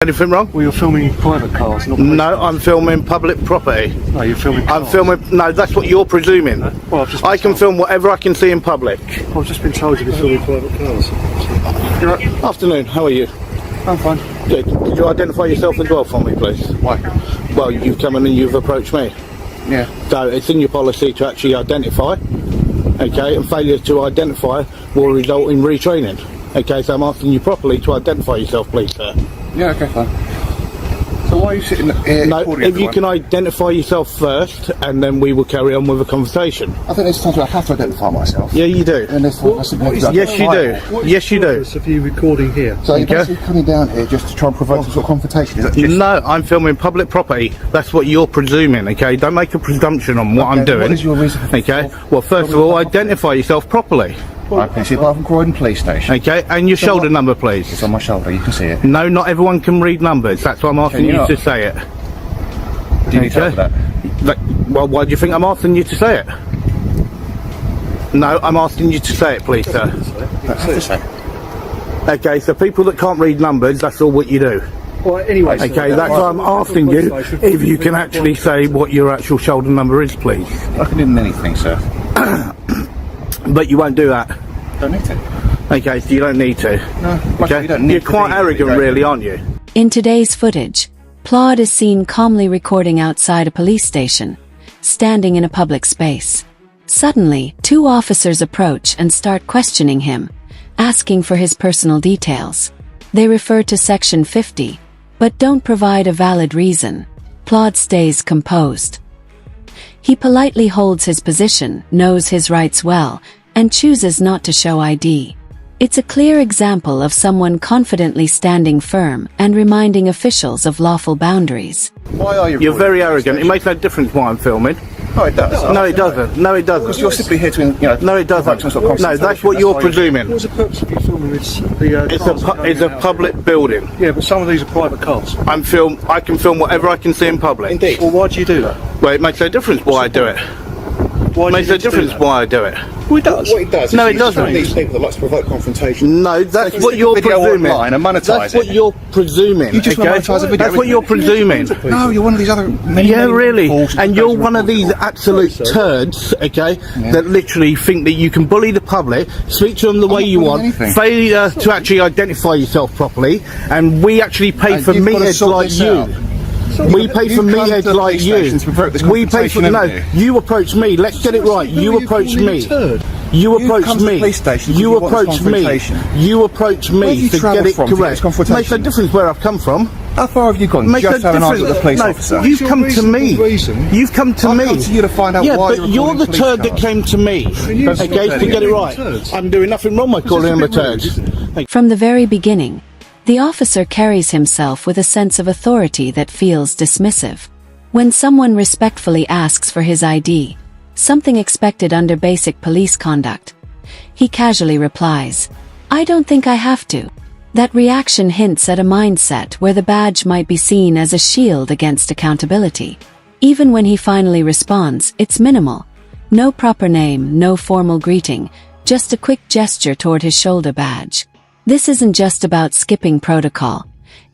Anything wrong? Well, you're filming private cars, not police No, cars. I'm filming public property. No, you're filming cars. I'm filming. No, that's what you're presuming. Well, I've just been I can told. film whatever I can see in public. I've just been told you're filming private cars. You're right. Afternoon. How are you? I'm fine. Good. Could you identify yourself as well for me, please? Why? Well, you've come in and you've approached me. Yeah. So it's in your policy to actually identify. Okay, and failure to identify will result in retraining. Okay, so I'm asking you properly to identify yourself, please, sir. Yeah, okay, fine. So why are you sitting here No, recording if you everyone? can identify yourself first, and then we will carry on with a conversation. I think there's times where I have to identify myself. Yeah, you do. And there's times I Yes, you do. Yes, you do. Of you recording here? So you're Okay. basically coming down here just to try and provoke some sort of confrontation. Is that just... No, I'm filming public property. That's what you're presuming, okay? Don't make a presumption on what I'm doing. What is your reason for Okay? Well, first of all, identify yourself properly. I can see it from Croydon Police Station. Okay? And your shoulder number, please. It's on my shoulder, you can see it. No, not everyone can read numbers. That's why I'm asking Can you you not? to say it. Do you need help with that? Well, why do you think I'm asking you to say it? No, I'm asking you to say it, please, sir. That's it. Okay, so people that can't read numbers, that's all what you do. Well, anyway. Okay, that's why I'm asking you if you can actually say what your actual shoulder number is, please. I can do many things, sir. But you won't do that. Don't need to. Okay, so you don't need to. No, Okay? you don't need You're to quite be- arrogant, really, aren't you? In today's footage, Claude is seen calmly recording outside a police station, standing in a public space. Suddenly, two officers approach and start questioning him, asking for his personal details. They refer to Section 50, but don't provide a valid reason. Claude stays composed. He politely holds his position, knows his rights well, and chooses not to show ID. It's a clear example of someone confidently standing firm and reminding officials of lawful boundaries. Why are you You're recording very at the arrogant. It station? makes no difference why I'm filming. No, it does. No, it doesn't. No, it Because doesn't. you're simply here to, No, it doesn't. provoke some sort of No, that's confrontation. what you're why presuming. What's the purpose of you filming this? It's a public building. Yeah, but some of these are private cars. I can film whatever I can see in public. Indeed. Well, why do you do that? Well, it makes no difference why I do it. Why It do makes you no need to do difference that? why I do it. Well, it does. What it does No, is it it's one doesn't. of these people that likes to provoke confrontation. No, that's So what stick you're a video presuming. online and monetise That's it. what you're presuming. You just okay? monetise a video, That's what isn't you're it? presuming. No, you're one of these other many, Yeah, many really. fools who And goes you're and one of records these it. absolute turds, okay, that literally think that you can bully the public, speak to them the way not you bullying want, anything. failure to actually identify yourself properly, and we actually pay for You've got to meatheads sort like this you. out. We pay for You've come to meatheads the like police you. station to provoke this We pay for confrontation, no. haven't you? You approach me. Let's get it right. You approach me. You You've approach come to the me. police station because You you want this approach me. confrontation. You approach Where have me you to get travelled it from to get correct. this confrontation? Makes no difference where I've come from. How far have you gone? Makes Just no have an answer with the police no, officer. you've come to me. reason? You've come to I've me. come to you to find out yeah, why but you're you're the recording turd police that cars. came to me. you Okay, stop to get it being right. turds? I'm doing nothing wrong by calling him a a bit rude, turd. isn't it? From the very beginning, the officer carries himself with a sense of authority that feels dismissive. When someone respectfully asks for his ID, something expected under basic police conduct, he casually replies, "I don't think I have to." That reaction hints at a mindset where the badge might be seen as a shield against accountability. Even when he finally responds, it's minimal. No proper name, no formal greeting, just a quick gesture toward his shoulder badge. This isn't just about skipping protocol.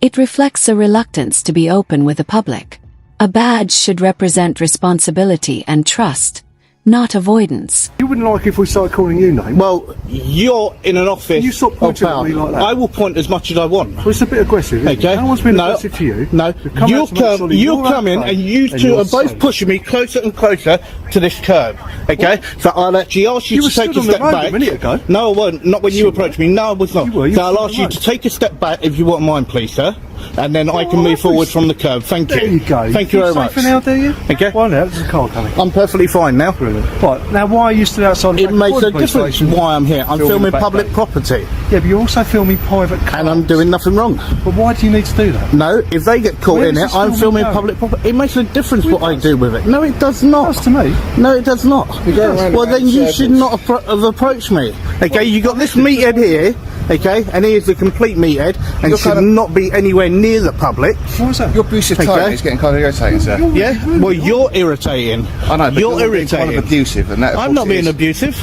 It reflects a reluctance to be open with the public. A badge should represent responsibility and trust, not avoidance. You wouldn't like if we started calling you names? Well, you're in an office You stop of pointing at power. me like that. I will point as much as I want. Well, it's a bit aggressive, isn't Okay. it? No one's been No, aggressive to you. No, You've come you out to make sure come. that You you're come in, okay and you and two you're are both safe. pushing me closer and closer to this curb. Okay, so I'll actually ask you You to were take stood a on the step road a back. minute ago. No, I won't. Not when you approached me. No, I was not. You were. You So were I'll on ask the you road. to take a step back if you wouldn't mind, please, sir, and then I can Oh, move I forward see. from the curb. Thank you. There you go. Thank you very much. Safer now, do you? Okay. Well, now there's a car coming. I'm perfectly fine now. Brilliant. Right, now why are you still outside the It makes no police difference station? why I'm here. I'm filming back public gate? property, Yeah, but you're also filming private cars. and I'm doing nothing wrong. But why do you need to do that? No, if they get caught Where in is it, this I'm filming filming going? public property. It makes no difference Well, what it I does. do with it. No, it does not. That's to me. No, it does not. does. Well, then you should not have approached me. Okay, you got this meathead here, okay, and he is a complete meathead and You're should kind of- not be anywhere near the public. Why is that? Your abusive Okay. tone is getting kind of irritating, sir. Yeah? Well, you're irritating. I know, but you're being kind irritating. of abusive, and that. of I'm course, not being is. abusive.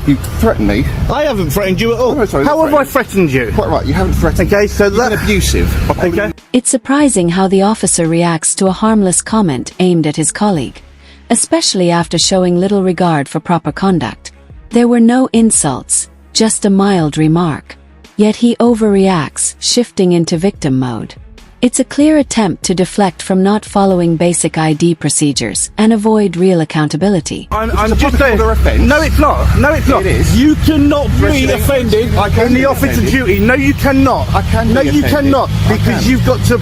You threaten me. I haven't threatened you at all. Oh, sorry, How not have I threatened you? Quite right. You haven't threatened. Okay, so You've been that. abusive. By calling Okay. It's surprising how the officer reacts to a harmless comment aimed at his colleague, especially after showing little regard for proper conduct. There were no insults, just a mild remark. Yet he overreacts, shifting into victim mode. It's a clear attempt to deflect from not following basic ID procedures and avoid real accountability. I'm just saying. offence. No, it's not. No, it's not. It is. You cannot be Listening. offended I can in the be office of offended. duty. No, you cannot. I can be No, you offended. cannot, I because can. you've got to.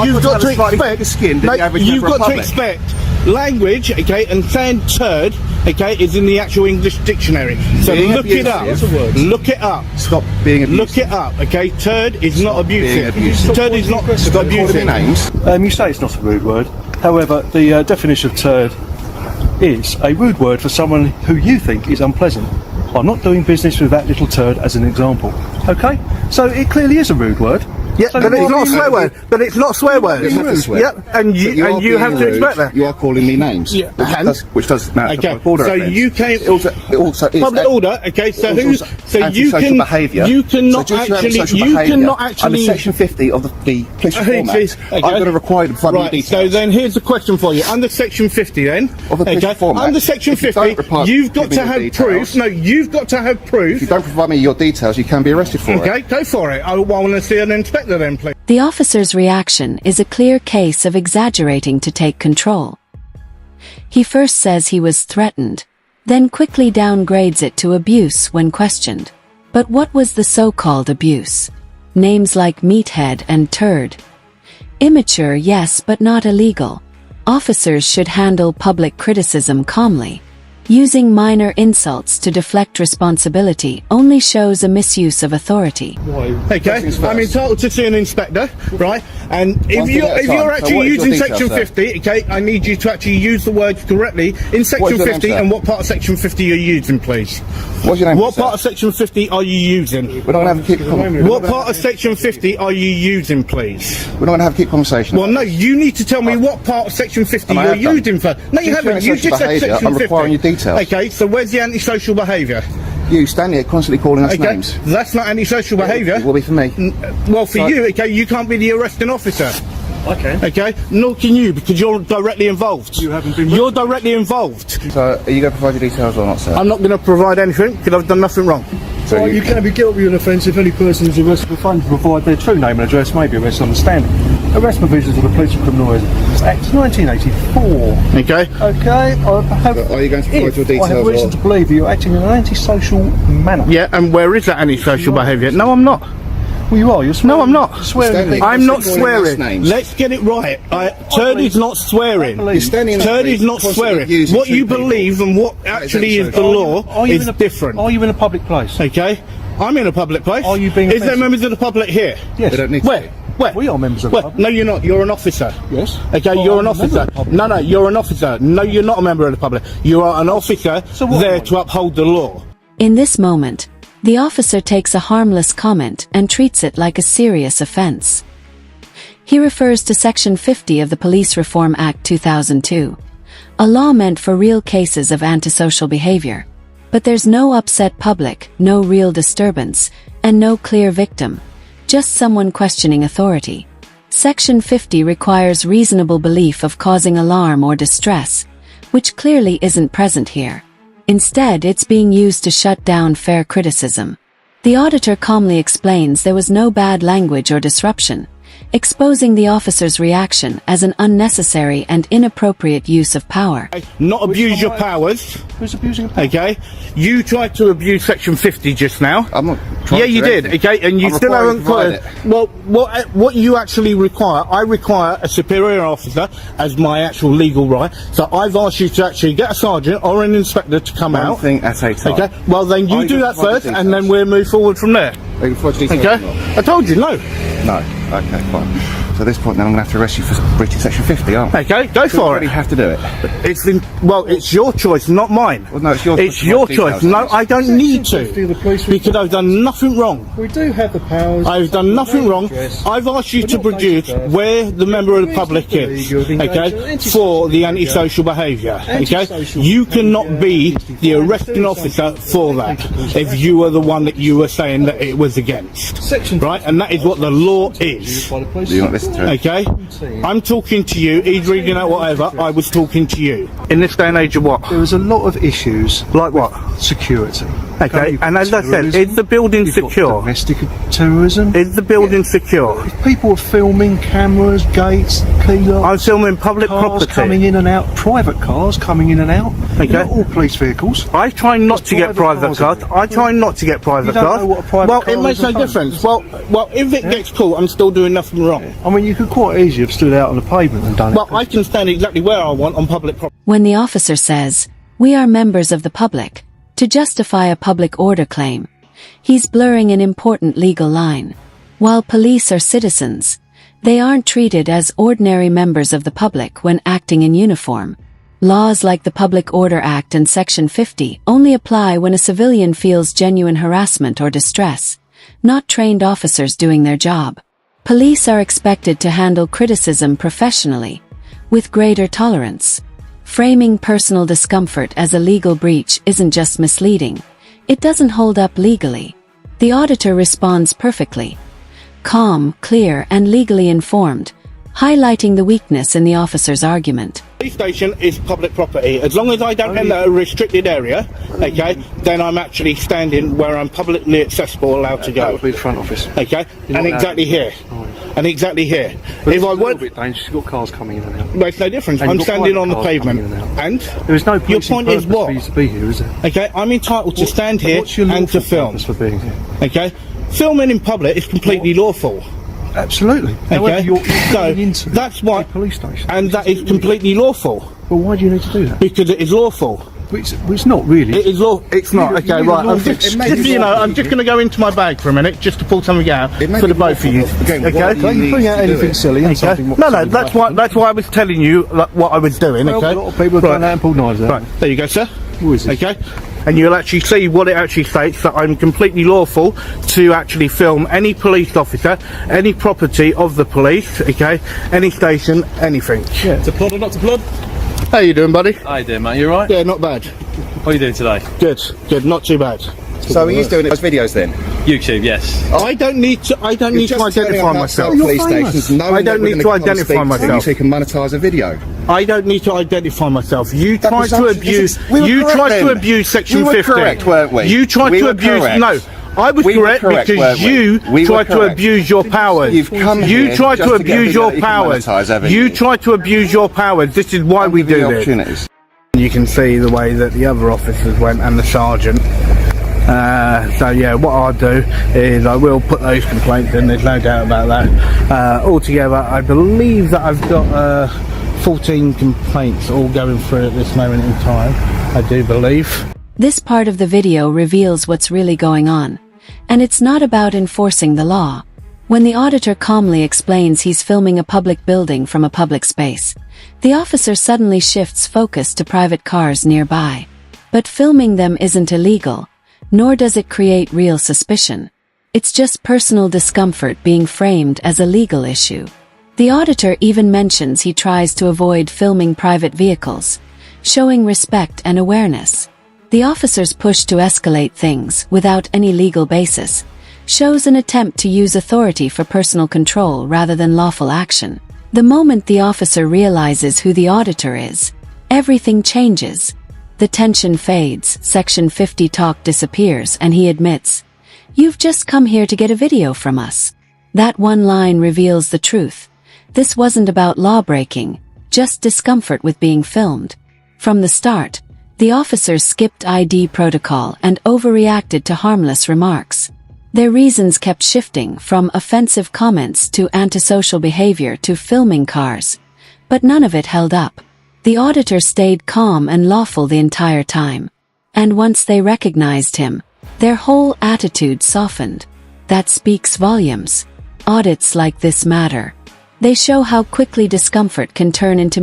You've got to slightly expect. thicker skin than No, the average you've member of got to public. expect language, okay, and saying turd, okay, is in the actual English dictionary. So Being look it up. abusive. Look it up. Stop being abusive. Look it up, okay? Turd is not abusive. being abusive. Turd is not Stop calling me abusive. names. You say it's not a rude word. However, the definition of turd is a rude word for someone who you think is unpleasant. I'm not doing business with that little turd as an example. Okay? So it clearly is a rude word. Yeah, So but it's why not are a you- swear word. But it's not a swear word. It's not a swear. Yep, and But you are being have to rude. expect that. You are calling me names. Yeah, and? Which does now it's a Okay, public order so offence. you came. It also is Public order. Okay, so also who's? So you antisocial can. behaviour. You cannot So due to actually. antisocial You behaviour, cannot under actually. section 50 of the Police Reform Act, Okay. I'm going to require to provide me Right, details. so then here's the question for you. Under section 50 then, Of the Police Reform Act, under section if you 50, don't reply- you've got give me to the have details. proof. No, you've got to have If proof. you don't provide me your details, you can be arrested for it. Okay, go for it. I want to see an inspector then, please. The officer's reaction is a clear case of exaggerating to take control. He first says he was threatened, then quickly downgrades it to abuse when questioned. But what was the so-called abuse? Names like meathead and turd. Immature, yes, but not illegal. Officers should handle public criticism calmly. Using minor insults to deflect responsibility only shows a misuse of authority. Okay, things I'm first. entitled to see an inspector, right? And One if thing you're at a if you're time. So actually what is your using details, section sir? 50, okay, I need you to actually use the words correctly in What section is your name, 50 sir? and what part of section 50 you're using, please. What's your name? What sir? part of section 50 are you using? We're not going to have a keep conversation. What part of section 50 are you using, please? We're not going to have a keep conversation. Well, no, you need to tell me what part of section 50 And I you're have done. using for. No, you Due to haven't. You antisocial just said behaviour, section I'm 50. requiring your details. Okay, so where's the antisocial behaviour? You stand here constantly calling us Okay, names. that's not antisocial It behaviour. will be for me. Well, for Right. you, okay, you can't be the arresting officer. Okay. Okay, nor can you because you're directly involved. You haven't been- You're directly involved. So, are you going to provide your details or not, sir? I'm not going to provide anything because I've done nothing wrong. So You can be guilty of an offence if any person is arrested for failing to provide their true name and address may be arrested on the stand. Arrest provisions of the Police and Criminal Act 1984. Okay. Okay, I have, So are you going to provide if your details I have reason or- to believe you're acting in an antisocial manner. Yeah, and where is that antisocial behaviour? No, I'm not. Well, you are. You're swearing. No, I'm not. Swearing. Standing- I'm not Constantly calling us swearing. names. Let's get it right. Turd is not swearing. You're standing in the Turd street is not constantly swearing. abusing What two you people. believe and what actually is the law Are you is in a, different. Are you in a public place? Okay? I'm in a public place. Are you being Is there offensive? members of the public here? Yes. They don't need to Where? be. Where? We are members of the Where? public. No, you're not. You're an officer. Yes. Okay, Well, you're an I'm a member officer. of the public. No, you're an officer. No, you're not a member of the public. You are an officer So what there am I? to uphold the law. In this moment, the officer takes a harmless comment and treats it like a serious offense. He refers to Section 50 of the Police Reform Act 2002, a law meant for real cases of antisocial behavior. But there's no upset public, no real disturbance, and no clear victim, just someone questioning authority. Section 50 requires reasonable belief of causing alarm or distress, which clearly isn't present here. Instead, it's being used to shut down fair criticism. The auditor calmly explains there was no bad language or disruption, exposing the officer's reaction as an unnecessary and inappropriate use of power. Not abuse your one? powers. Who's abusing power? Okay? You tried to abuse Section 50 just now. I'm not trying Yeah, to you do did. anything. Okay, and you I'm still required haven't to provide got it. Well, what you actually require, I require a superior officer as my actual legal right. So I've asked you to actually get a sergeant or an inspector to come One out. thing at a time. Okay. Well, then you Are you do gonna that provide first, the and then details? we'll move forward from there. Are you provide your details or Okay. not? I told you no. No. Okay, fine. So at this point, then I'm going to have to arrest you for breaching Section 50, aren't I? Okay, go So for already it. have to do it. It's your choice, not mine. Well, no, it's your It's choice to your provide choice. details, No, Alex. I don't need Section 50 of the to police because I've done nothing wrong. We do have the powers. I've done nothing wrong. I've asked you But to not produce basic where the member of the public is, okay, for the antisocial behaviour, okay? You cannot be the arresting officer for that if you are the one that you were saying that it was against, Section right? And that is what the law is. is. By the police. Do you not listen to it? Okay? I'm talking to you, he's reading out whatever, I was talking to you. In this day and age of what? There was a lot of issues. Like what? Security. Okay, and as I said, is the building You've got secure? domestic terrorism. Is the building secure? If people are filming, cameras, gates, key locks, I'm filming public cars property. coming in and out, private cars coming in and out. Okay. Not all police vehicles. I try not There's to get private private cars. cars. I try not to get private You don't cars. know what a private well, car it makes is no at home. difference. Well, if it gets caught, I'm still doing nothing wrong. I mean, you could quite easily have stood out on the pavement and done it. Well, I can stand exactly where I want on public property. When the officer says, "We are members of the public," to justify a public order claim, he's blurring an important legal line. While police are citizens, they aren't treated as ordinary members of the public when acting in uniform. Laws like the Public Order Act and Section 50 only apply when a civilian feels genuine harassment or distress, not trained officers doing their job. Police are expected to handle criticism professionally, with greater tolerance. Framing personal discomfort as a legal breach isn't just misleading, it doesn't hold up legally. The auditor responds perfectly. Calm, clear, and legally informed, highlighting the weakness in the officer's argument. Police station is public property. As long as I don't enter a restricted area, okay, then I'm actually standing where I'm publicly accessible, allowed to That go. would be the front office. Okay, You're and not exactly here, and exactly here. But If it's I a little would, bit dangerous. You've got cars coming in and out. makes no difference. And I'm you've got standing on the private cars pavement, coming in and There is no your policing point is purpose what? for you to be here, is there? Okay, I'm entitled to stand here What's your and to lawful film. purpose for being here? Okay, filming in public is completely lawful. Absolutely. However, Okay, you're so going into that's why, a police station. and that is completely lawful Well, why do you need to do that? because it is lawful. It's not really. It is law. It's not. You- Okay, you right. need a I'm law just, fix. just, you know, I'm just going to go into my bag for a minute, just to pull something out It may for be the both of you. lawful, but again, Okay. what do Don't you need bring out to do anything it. silly and Okay. something. No, that's why I was telling you like, what I was doing. Well, Okay. a lot of people have done that and pulled knives out. Right. There you go, sir. Who is this? Okay. And you'll actually see what it actually states, that I'm completely lawful to actually film any police officer, any property of the police, okay, any station, anything. Yeah. To plod or not to plod? How you doing, buddy? How you doing, mate? You alright? Yeah, not bad. What are you doing today? Good, not too bad. So he is doing those videos then? YouTube, yes. I don't need to identify myself. Police stations, I don't need to identify myself. So you can monetize a video. I don't need to identify myself. You That tried was to actually- abuse. we were You correct tried to then. abuse Section We were 50. correct, weren't we? You tried We to were abuse. correct. No, I was We were correct correct, because weren't we? you We were tried to correct. abuse your powers. You've come You here tried just to to get a abuse video your that you can powers. monetize, haven't You you? tried to abuse your powers. This is why we do The this. opportunities. You can see the way that the other officers went and the sergeant. So yeah, what I'll do is I will put those complaints in, there's no doubt about that. Altogether, I believe that I've got 14 complaints all going through at this moment in time, I do believe. This part of the video reveals what's really going on, and it's not about enforcing the law. When the auditor calmly explains he's filming a public building from a public space, the officer suddenly shifts focus to private cars nearby. But filming them isn't illegal, nor does it create real suspicion. It's just personal discomfort being framed as a legal issue. The auditor even mentions he tries to avoid filming private vehicles, showing respect and awareness. The officer's push to escalate things without any legal basis shows an attempt to use authority for personal control rather than lawful action. The moment the officer realizes who the auditor is, everything changes. The tension fades, Section 50 talk disappears, and he admits, "You've just come here to get a video from us." That one line reveals the truth. This wasn't about law-breaking, just discomfort with being filmed. From the start, the officers skipped ID protocol and overreacted to harmless remarks. Their reasons kept shifting from offensive comments to antisocial behavior to filming cars, but none of it held up. The auditor stayed calm and lawful the entire time. And once they recognized him, their whole attitude softened. That speaks volumes. Audits like this matter. They show how quickly discomfort can turn into